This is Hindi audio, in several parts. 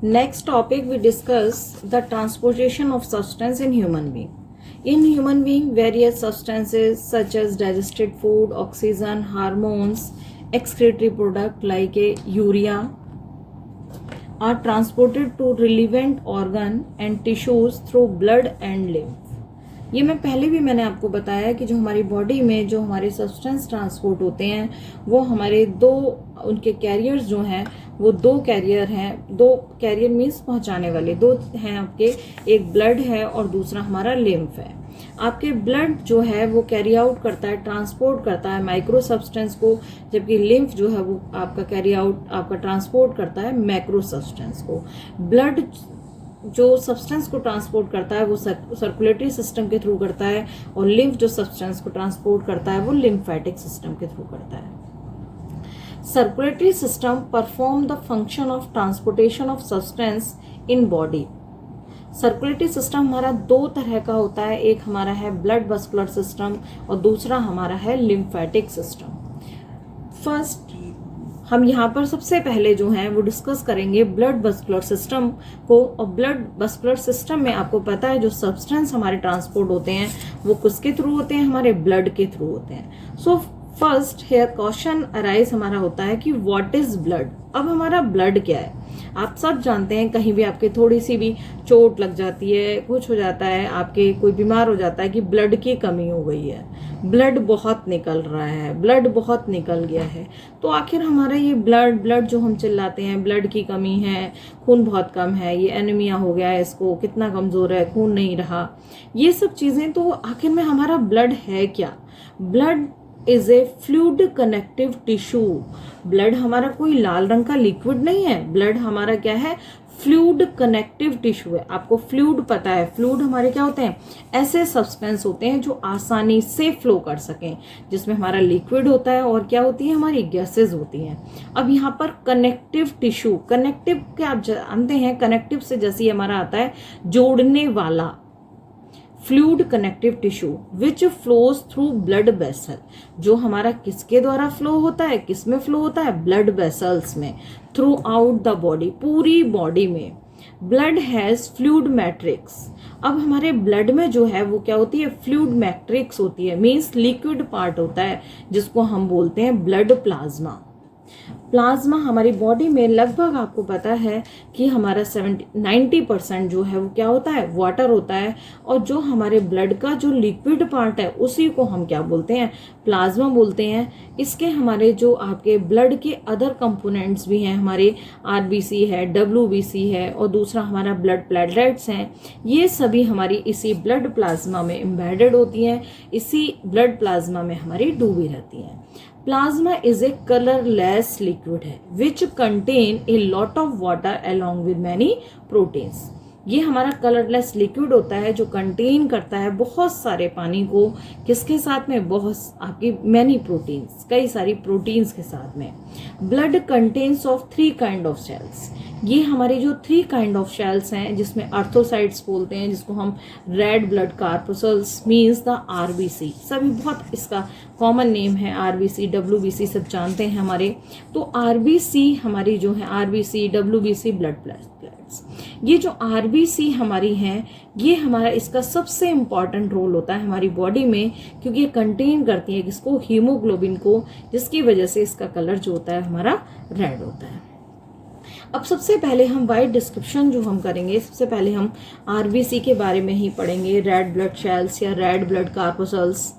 Next topic we discuss the transportation of substance in human being. In human being, various substances such as digested food, oxygen, hormones, excretory product like a urea are transported to relevant organ and tissues through blood and lymph. ये मैंने आपको बताया कि जो हमारी बॉडी में जो हमारे सब्सटेंस ट्रांसपोर्ट होते हैं वो हमारे दो उनके कैरियर्स जो हैं वो दो कैरियर मीन्स पहुंचाने वाले दो हैं आपके, एक ब्लड है और दूसरा हमारा लिम्फ है। आपके ब्लड जो है वो कैरी आउट करता है, ट्रांसपोर्ट करता है माइक्रो सब्सटेंस को, जबकि लिम्फ जो है वो आपका कैरी आउट आपका ट्रांसपोर्ट करता है मैक्रो सब्सटेंस को। ब्लड जो सब्सटेंस को ट्रांसपोर्ट करता है वो सर्कुलेटरी सिस्टम के थ्रू करता है और लिम्फ जो सब्सटेंस को ट्रांसपोर्ट करता है वो लिम्फेटिक सिस्टम के थ्रू करता है। Circulatory system perform the function of transportation of substance in body. Circulatory system हमारा दो तरह का होता है, एक हमारा है ब्लड वस्कुलर सिस्टम और दूसरा हमारा है लिम्फेटिक सिस्टम। फर्स्ट हम यहाँ पर सबसे पहले जो है वो डिस्कस करेंगे ब्लड वस्कुलर सिस्टम को। और ब्लड वस्कुलर सिस्टम में आपको पता है जो सब्सटेंस हमारे ट्रांसपोर्ट होते हैं वो किसके थ्रू होते हैं, हमारे ब्लड के थ्रू होते हैं। So first here question arise हमारा होता है कि व्हाट इज ब्लड। अब हमारा ब्लड क्या है, आप सब जानते हैं कहीं भी आपके थोड़ी सी भी चोट लग जाती है, कुछ हो जाता है, आपके कोई बीमार हो जाता है कि ब्लड की कमी हो गई है, ब्लड बहुत निकल रहा है, ब्लड बहुत निकल गया है। तो आखिर हमारा ये ब्लड जो हम चिल्लाते हैं ब्लड की कमी है, खून बहुत कम है, ये एनीमिया हो गया है, इसको कितना कमजोर है, खून नहीं रहा, ये सब चीजें, तो आखिर में हमारा ब्लड है क्या। Blood is a fluid connective tissue. Blood हमारा कोई लाल रंग का लिक्विड नहीं है, ब्लड हमारा क्या है, फ्लूइड कनेक्टिव टिश्यू है। आपको फ्लूइड पता है, फ्लूइड हमारे क्या होते हैं, ऐसे सब्सटेंस होते हैं जो आसानी से फ्लो कर सकें, जिसमें हमारा लिक्विड होता है और क्या होती है, हमारी गैसेज होती हैं। अब यहाँ पर कनेक्टिव टिश्यू, कनेक्टिव क्या आप जानते हैं, कनेक्टिव से जैसे हमारा आता है जोड़ने वाला, fluid connective tissue which flows through blood vessel. जो हमारा किसके द्वारा फ्लो होता है, किस में फ्लो होता है, ब्लड वेसल्स में, थ्रू आउट द बॉडी, पूरी बॉडी में। Blood has fluid matrix. अब हमारे ब्लड में जो है वो क्या होती है, फ्लूइड मैट्रिक्स होती है, मीन्स लिक्विड पार्ट होता है जिसको हम बोलते हैं ब्लड प्लाज्मा। प्लाज्मा हमारी बॉडी में लगभग आपको पता है कि हमारा 90% जो है वो क्या होता है, वाटर होता है। और जो हमारे ब्लड का जो लिक्विड पार्ट है उसी को हम क्या बोलते हैं, प्लाज्मा बोलते हैं। इसके हमारे जो आपके ब्लड के अदर कंपोनेंट्स भी हैं, हमारे आरबीसी है, डब्ल्यूबीसी है और दूसरा हमारा ब्लड प्लेटलेट्स हैं, ये सभी हमारी इसी ब्लड प्लाज्मा में एम्बेडेड होती हैं, इसी ब्लड प्लाज्मा में हमारी डूबी रहती हैं। Plasma is a colourless liquid है which contain a lot of water along with many proteins. ये हमारा कलरलेस लिक्विड होता है जो कंटेन करता है बहुत सारे पानी को, किसके साथ में, बहुत आपकी मैनी प्रोटीन्स, कई सारी प्रोटीन्स के साथ में। Blood contains of 3 kind of cells. ये हमारे जो 3 काइंड ऑफ सेल्स हैं जिसमें अर्थोसाइट्स बोलते हैं, जिसको हम red blood corpuscles means the RBC, सभी बहुत इसका कॉमन नेम है, आरबीसी डब्ल्यूबीसी सब जानते हैं हमारे। तो आरबीसी हमारी जो है, आरबीसी डब्ल्यूबीसी ब्लड प्लेटलेट्स, ये जो आरबीसी हमारी हैं ये हमारा इसका सबसे इम्पॉर्टेंट रोल होता है हमारी बॉडी में, क्योंकि ये कंटेन करती है किसको, हीमोग्लोबिन को, जिसकी वजह से इसका कलर जो होता है हमारा रेड होता है। अब सबसे पहले हम वाइड डिस्क्रिप्शन जो हम करेंगे, सबसे पहले हम आरबीसी के बारे में ही पढ़ेंगे। रेड ब्लड सेल्स या red blood corpuscles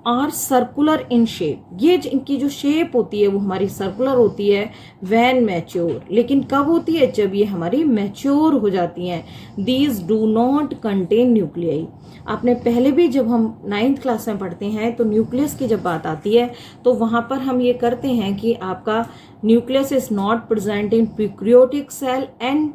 are circular in shape. ये इनकी जो शेप होती है वो हमारी सर्कुलर होती है व्हेन मैच्योर। लेकिन कब होती है, जब ये हमारी मैच्योर हो जाती हैं। These do not contain nuclei. आपने पहले भी जब हम 9th क्लास में पढ़ते हैं तो न्यूक्लियस की जब बात आती है तो वहां पर हम ये करते हैं कि आपका nucleus is not present in prokaryotic cell and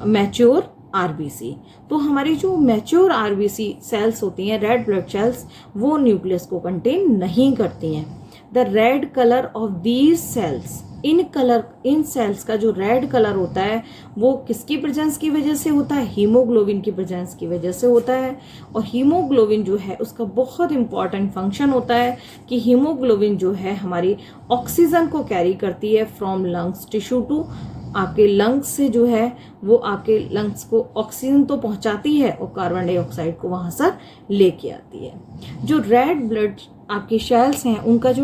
mature RBC. तो हमारी जो मैच्योर आरबीसी सेल्स होती हैं, रेड ब्लड सेल्स, वो न्यूक्लियस को कंटेन नहीं करती हैं। The red colour of these cells in cells का जो रेड कलर होता है वो किसकी प्रेजेंस की वजह से होता है? हीमोग्लोबिन की प्रेजेंस की वजह से होता है। और हीमोग्लोबिन जो है उसका बहुत इंपॉर्टेंट फंक्शन होता है कि हीमोग्लोबिन जो है हमारी ऑक्सीजन को कैरी करती है फ्रॉम लंग्स टिश्यू टू, आपके लंग्स से जो है वो आपके लंग्स को ऑक्सीजन तो पहुंचाती है और कार्बन डाइऑक्साइड को वहां से लेके आती है। जो रेड ब्लड आपकी सेल्स हैं उनका जो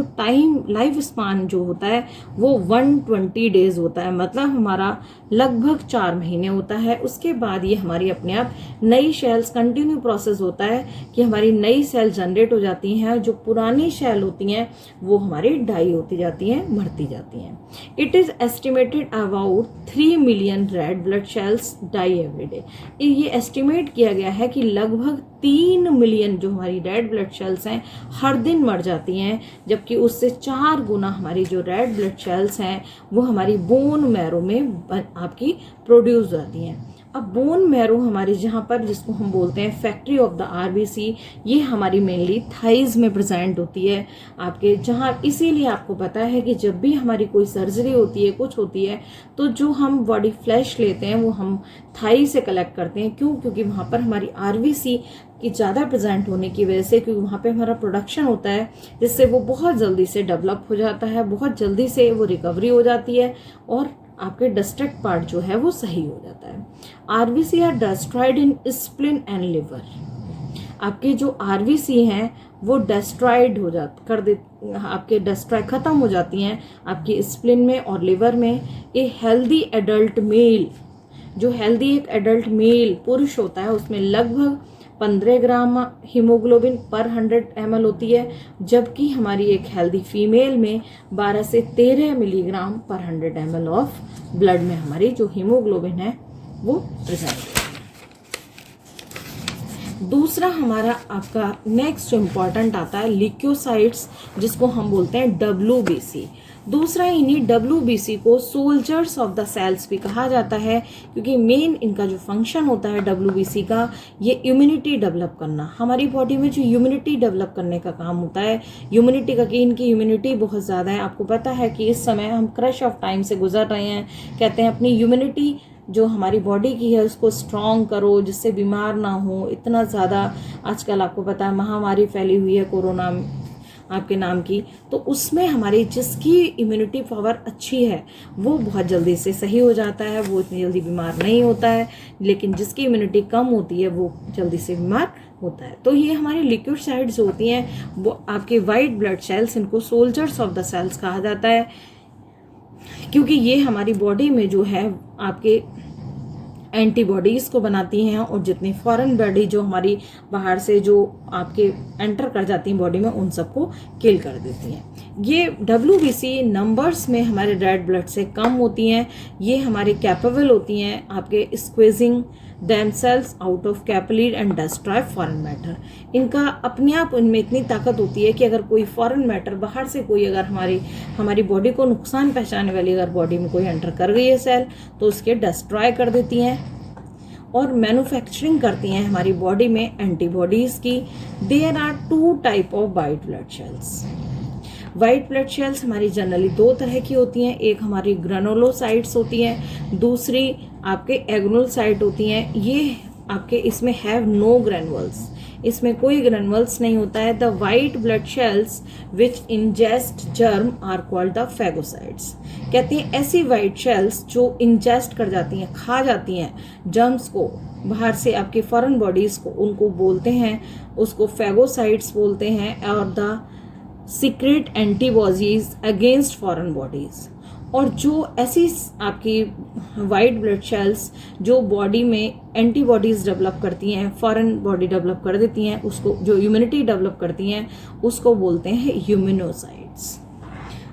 लाइफ स्पान जो होता है वो 120 डेज होता है, मतलब हमारा लगभग 4 महीने होता है। उसके बाद ये हमारी अपने आप नई सेल्स, कंटिन्यू प्रोसेस होता है कि हमारी नई सेल जनरेट हो जाती हैं। जो पुरानी सेल होती हैं वो हमारी डाई होती जाती हैं, मरती जाती हैं। It is estimated about 3 million red blood cells die every day. ये एस्टिमेट किया गया है कि लगभग 3 मिलियन जो हमारी रेड ब्लड सेल्स हैं हर दिन मर जाती हैं, जबकि उससे 4 गुना हमारी जो रेड ब्लड सेल्स हैं वो हमारी बोन मैरो में आपकी प्रोड्यूस होती हैं। अब बोन मैरो हमारी जहाँ पर, जिसको हम बोलते हैं फैक्ट्री ऑफ द आरबीसी, ये हमारी मेनली थाइज में प्रेजेंट होती है आपके, जहाँ इसीलिए आपको पता है कि जब भी हमारी कोई सर्जरी होती है, कुछ होती है, तो जो हम बॉडी फ्लैश लेते हैं वो हम थाई से कलेक्ट करते हैं। क्यों? क्योंकि वहाँ पर हमारी आरबीसी की ज़्यादा प्रेजेंट होने की वजह से, क्योंकि वहाँ पे हमारा प्रोडक्शन होता है, जिससे वो बहुत जल्दी से डेवलप हो जाता है, बहुत जल्दी से वो रिकवरी हो जाती है और आपके डिस्ट्रैक्ट पार्ट जो है वो सही हो जाता है। RBC are destroyed in spleen and liver. आपके जो आरबीसी हैं वो डिस्ट्रॉयड हो आपके डिस्ट्रॉय खत्म हो जाती हैं आपकी स्प्लिन में और लिवर में। ए हेल्दी एडल्ट मेल, जो हेल्दी एक एडल्ट मेल पुरुष होता है उसमें लगभग 15 ग्राम हीमोग्लोबिन पर 100 ml होती है, जबकि हमारी एक हेल्दी फीमेल में 12 से 13 मिलीग्राम पर 100 ml ऑफ ब्लड में हमारी जो हीमोग्लोबिन है वो प्रेजेंट है। दूसरा हमारा आपका नेक्स्ट इम्पॉर्टेंट आता है ल्यूकोसाइट्स, जिसको हम बोलते हैं WBC। दूसरा, इन्हीं WBC को सोल्जर्स ऑफ द सेल्स भी कहा जाता है, क्योंकि मेन इनका जो फंक्शन होता है WBC का, ये इम्यूनिटी डेवलप करना, हमारी बॉडी में जो इम्यूनिटी डेवलप करने का काम होता है, इम्यूनिटी का, कि इनकी इम्यूनिटी बहुत ज़्यादा है। आपको पता है कि इस समय हम क्रश ऑफ टाइम से गुजर रहे हैं, कहते हैं अपनी इम्यूनिटी जो हमारी बॉडी की है उसको स्ट्रॉन्ग करो जिससे बीमार ना हो। इतना ज़्यादा आजकल आपको पता है महामारी फैली हुई है कोरोना आपके नाम की, तो उसमें हमारी जिसकी इम्यूनिटी पावर अच्छी है वो बहुत जल्दी से सही हो जाता है, वो इतनी जल्दी बीमार नहीं होता है, लेकिन जिसकी इम्यूनिटी कम होती है वो जल्दी से बीमार होता है। तो ये हमारी ल्यूकोसाइट्स होती हैं वो आपके वाइट ब्लड सेल्स, इनको सोल्जर्स ऑफ द सेल्स कहा जाता है, क्योंकि ये हमारी बॉडी में जो है आपके एंटीबॉडीज को बनाती हैं और जितनी फॉरेन बॉडी जो हमारी बाहर से जो आपके एंटर कर जाती हैं बॉडी में उन सबको किल कर देती हैं। ये WBC नंबर्स में हमारे रेड ब्लड से कम होती हैं। ये हमारे कैपेबल होती हैं आपके squeezing themselves out of capillary and destroy foreign matter. इनका अपने आप इनमें इतनी ताकत होती है कि अगर कोई फॉरेन मैटर बाहर से कोई अगर हमारी बॉडी को नुकसान पहुंचाने वाली अगर बॉडी में कोई एंटर कर गई है सेल, तो उसके डिस्ट्रॉय कर देती हैं और मैन्युफैक्चरिंग करती हैं हमारी बॉडी में एंटीबॉडीज की। There are 2 type of white blood cells. White blood cells हमारी जनरली 2 तरह की होती हैं, एक हमारी ग्रेनुलोसाइट्स होती हैं, दूसरी आपके एग्नुलोसाइट होती हैं। ये आपके इसमें हैव नो ग्रेनुअल्स, इसमें कोई ग्रेनुअल्स नहीं होता है। The white blood cells which ingest germ are called the phagocytes. कहते हैं ऐसी वाइट सेल्स जो इंजेस्ट कर जाती हैं, खा जाती हैं जर्म्स को बाहर से आपके फॉरेन बॉडीज को, उनको बोलते हैं, उसको फैगोसाइट्स बोलते हैं, और the secret antibodies against foreign bodies. और जो ऐसी आपकी वाइट ब्लड सेल्स जो बॉडी में एंटीबॉडीज डेवलप करती हैं, फॉरेन बॉडी डेवलप कर देती हैं, उसको जो इम्यूनिटी डेवलप करती हैं उसको बोलते हैं इम्यूनोसाइट्स।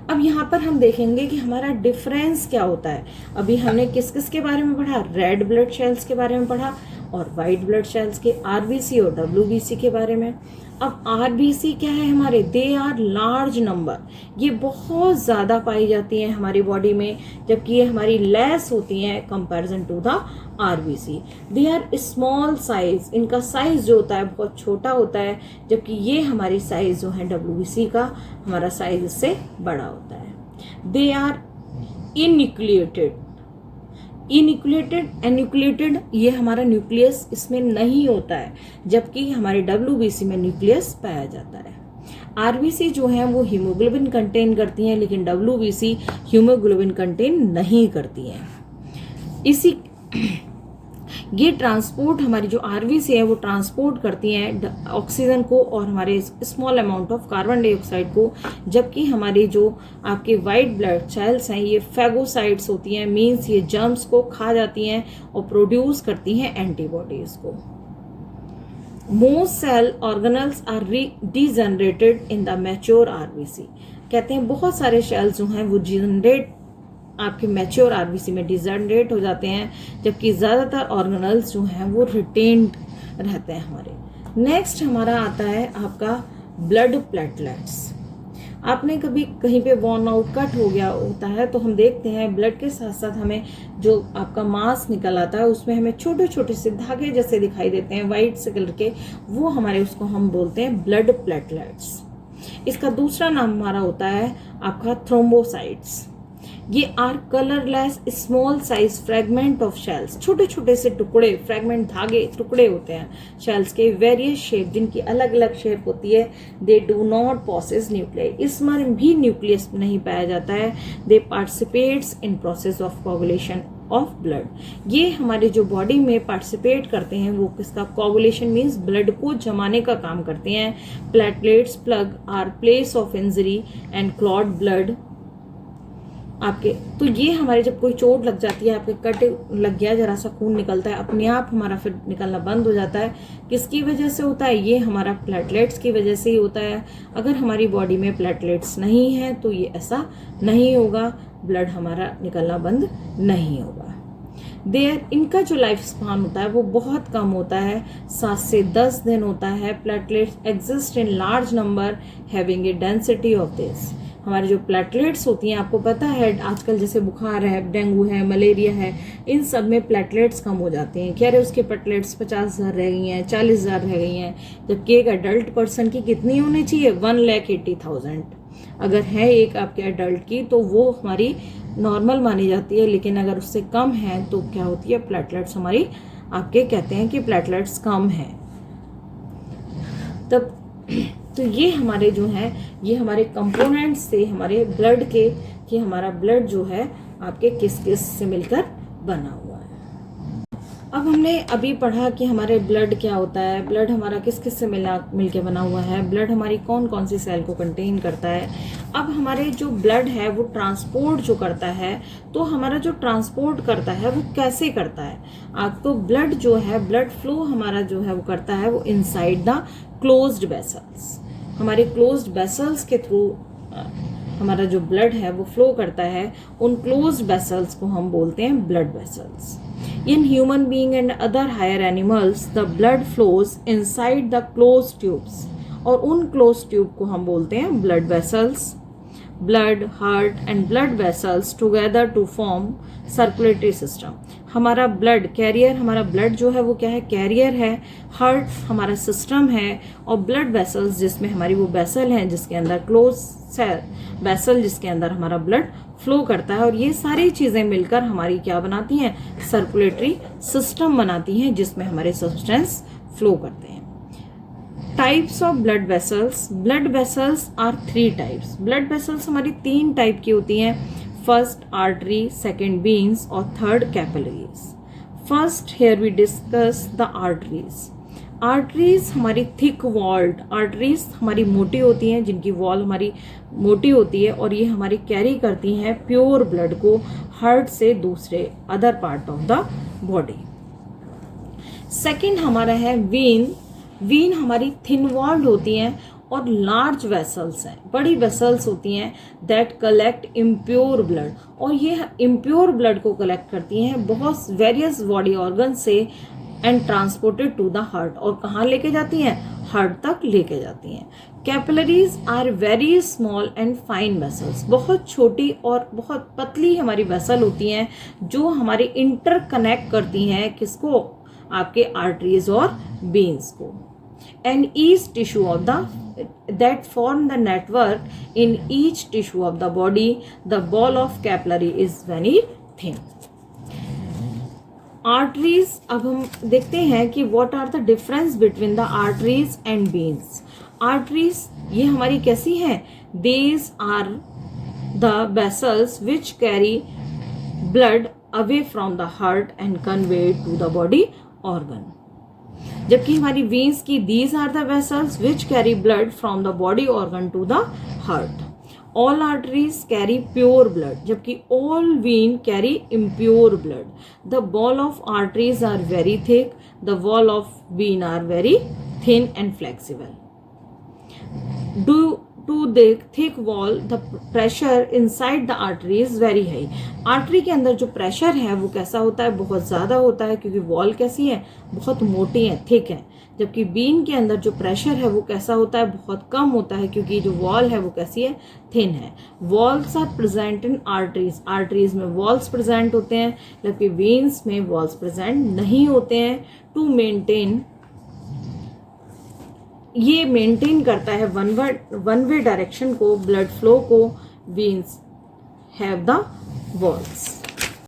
अब यहाँ पर हम देखेंगे कि हमारा डिफरेंस क्या होता है। अभी हमने किस किस के बारे में पढ़ा, रेड ब्लड सेल्स के बारे में पढ़ा और वाइट ब्लड सेल्स के RBC और WBC के बारे में। अब RBC क्या है हमारे, दे आर लार्ज नंबर, ये बहुत ज़्यादा पाई जाती हैं हमारी बॉडी में, जबकि ये हमारी लेस होती हैं comparison to the RBC। They are small size, इनका साइज जो होता है बहुत छोटा होता है, जबकि ये हमारी साइज जो है WBC का, हमारा साइज इससे बड़ा होता है। दे आर इन्यूक्लिएटेड, एन्यूक्लिएटेड ये हमारा न्यूक्लियस इसमें नहीं होता है, जबकि हमारे WBC में न्यूक्लियस पाया जाता है। RBC जो है वो हीमोग्लोबिन कंटेन करती हैं, लेकिन WBC हीमोग्लोबिन कंटेन नहीं करती हैं। इसी ये ट्रांसपोर्ट हमारी जो RBC है वो ट्रांसपोर्ट करती हैं ऑक्सीजन को और हमारे small amount of carbon dioxide को, जबकि हमारी जो आपके वाइट ब्लड सेल्स हैं ये फैगोसाइट्स होती हैं, मींस ये जर्म्स को खा जाती हैं और प्रोड्यूस करती हैं एंटीबॉडीज को। Most cell organelles are degenerated in the mature RBC, कहते हैं बहुत सारे सेल्स जो हैं वो डीजनरेट आपके मैच्योर RBC में डिजनरेट हो जाते हैं, जबकि ज़्यादातर ऑर्गेनल्स जो हैं वो रिटेन्ड रहते हैं हमारे। नेक्स्ट हमारा आता है आपका ब्लड प्लेटलेट्स। आपने कभी कहीं पे वॉर्न आउट कट हो गया होता है तो हम देखते हैं ब्लड के साथ साथ हमें जो आपका मांस निकल आता है उसमें हमें छोटे छोटे से धागे जैसे दिखाई देते हैं वाइट से कलर के, वो हमारे उसको हम बोलते हैं ब्लड प्लेटलेट्स। इसका दूसरा नाम हमारा होता है आपका थ्रोम्बोसाइट्स। ये are colourless small size fragment of shells, छोटे छोटे से टुकड़े, फ्रेगमेंट धागे टुकड़े होते हैं शेल्स के, वेरियस शेप, जिनकी अलग अलग शेप होती है। They do not possess nucleus, इसमें भी न्यूक्लियस नहीं पाया जाता है। They participates in process of coagulation of blood, ये हमारे जो बॉडी में पार्टिसिपेट करते हैं वो किसका, कोगुलेशन मीन्स ब्लड को जमाने का काम करते हैं। Platelets plug are place of injury and clot blood आपके, तो ये हमारे जब कोई चोट लग जाती है, आपके कट लग गया, जरा सा खून निकलता है, अपने आप हमारा फिर निकलना बंद हो जाता है। किसकी वजह से होता है, ये हमारा प्लेटलेट्स की वजह से ही होता है। अगर हमारी बॉडी में प्लेटलेट्स नहीं है तो ये ऐसा नहीं होगा, ब्लड हमारा निकलना बंद नहीं होगा। इनका जो लाइफ स्पान होता है वो बहुत कम होता है, 7 से 10 दिन होता है। Platelets exist in large number having a density of this, हमारी जो प्लेटलेट्स होती हैं, आपको पता है आजकल जैसे बुखार है, डेंगू है, मलेरिया है, इन सब में प्लेटलेट्स कम हो जाते हैं। कह रहे उसके प्लेटलेट्स 50,000 रह गई हैं, 40,000 रह गई हैं, जबकि एक अडल्ट पर्सन की कितनी होनी चाहिए, 1,80,000 अगर है एक आपके अडल्ट की तो वो हमारी नॉर्मल मानी जाती है। लेकिन अगर उससे कम है तो क्या होती है, प्लेटलेट्स हमारी आपके कहते हैं कि प्लेटलेट्स कम है तब। तो ये हमारे जो हैं ये हमारे कंपोनेंट्स से हमारे ब्लड के, कि हमारा ब्लड जो है आपके किस किस से मिलकर बना हुआ है। अब हमने अभी पढ़ा कि हमारे ब्लड क्या होता है, ब्लड हमारा किस किस से मिलके बना हुआ है, ब्लड हमारी कौन कौन सी सेल को कंटेन करता है। अब हमारे जो ब्लड है वो ट्रांसपोर्ट जो करता है, तो हमारा जो ट्रांसपोर्ट करता है वो कैसे करता है। आपको ब्लड जो है, ब्लड फ्लो हमारा जो है वो करता है वो इनसाइड द क्लोज्ड वेसल्स, हमारे क्लोज्ड वेसल्स के थ्रू हमारा जो ब्लड है वो फ्लो करता है। उन क्लोज्ड वेसल्स को हम बोलते हैं blood vessels. In human being and other higher animals the blood flows inside the closed tubes, और उन क्लोज्ड ट्यूब को हम बोलते हैं blood vessels. Blood, heart and blood vessels together to form circulatory system. हमारा ब्लड कैरियर, हमारा ब्लड जो है वो क्या है, कैरियर है। हार्ट हमारा सिस्टम है, और ब्लड वेसल्स जिसमें हमारी वो वेसल हैं जिसके अंदर क्लोज वेसल जिसके अंदर हमारा ब्लड फ्लो करता है। और ये सारी चीजें मिलकर हमारी क्या बनाती हैं, सर्कुलेटरी सिस्टम बनाती हैं जिसमें हमारे सब्सटेंस फ्लो करते हैं। Types of blood vessels, blood vessels are 3 types. Blood vessels हमारी 3 टाइप की होती हैं, फर्स्ट आर्टरी, सेकेंड वेन्स और third capillaries. First here we discuss the arteries. Arteries हमारी थिक वॉल्ड, आर्टरीज हमारी मोटी होती हैं, जिनकी वॉल हमारी मोटी होती है, और ये हमारी कैरी करती हैं प्योर ब्लड को हार्ट से दूसरे other part of the body. Second हमारा है वेन। वेन हमारी थिन वॉल्ड होती हैं और लार्ज वेसल्स हैं, बड़ी वेसल्स होती हैं दैट कलेक्ट इम्प्योर ब्लड, और ये इम्प्योर ब्लड को कलेक्ट करती हैं बहुत वेरियस बॉडी ऑर्गन से and transported to the heart, और कहाँ लेके जाती हैं, हार्ट तक लेके जाती हैं। Capillaries are very small and fine vessels, बहुत छोटी और बहुत पतली हमारी वेसल होती हैं जो हमारे इंटरकनेक्ट करती हैं किसको, आपके आर्टरीज और वेन्स को। and each tissue of the that form the network in each tissue of the body. The ball of capillary is very thin. Arteries, अब हम देखते हैं कि what are the difference between the arteries and veins. Arteries ये हमारी कैसी हैं? These are the vessels which carry blood away from the heart and convey to the body organ. जबकि हमारी वेन्स की these are the vessels which carry blood from the body organ to the heart. All arteries carry pure blood, जबकि all vein carry impure blood. The wall of arteries are very thick. The wall of vein are very thin and flexible. Due to the thick wall, the pressure inside the artery is very high. Artery के अंदर जो प्रेशर है वो कैसा होता है? बहुत ज़्यादा होता है, क्योंकि वॉल कैसी है? बहुत मोटी है, थिक है. जबकि बीन के अंदर जो प्रेशर है वो कैसा होता है? बहुत कम होता है, क्योंकि जो वॉल है वो कैसी है? थिन है. Walls are present in arteries. Arteries में वॉल्स प्रेजेंट होते हैं, जबकि वेन्स में वॉल्स प्रेजेंट नहीं होते हैं. टू मेंटेन, ये मेंटेन करता है वन वे डायरेक्शन को, ब्लड फ्लो को. Veins have the walls.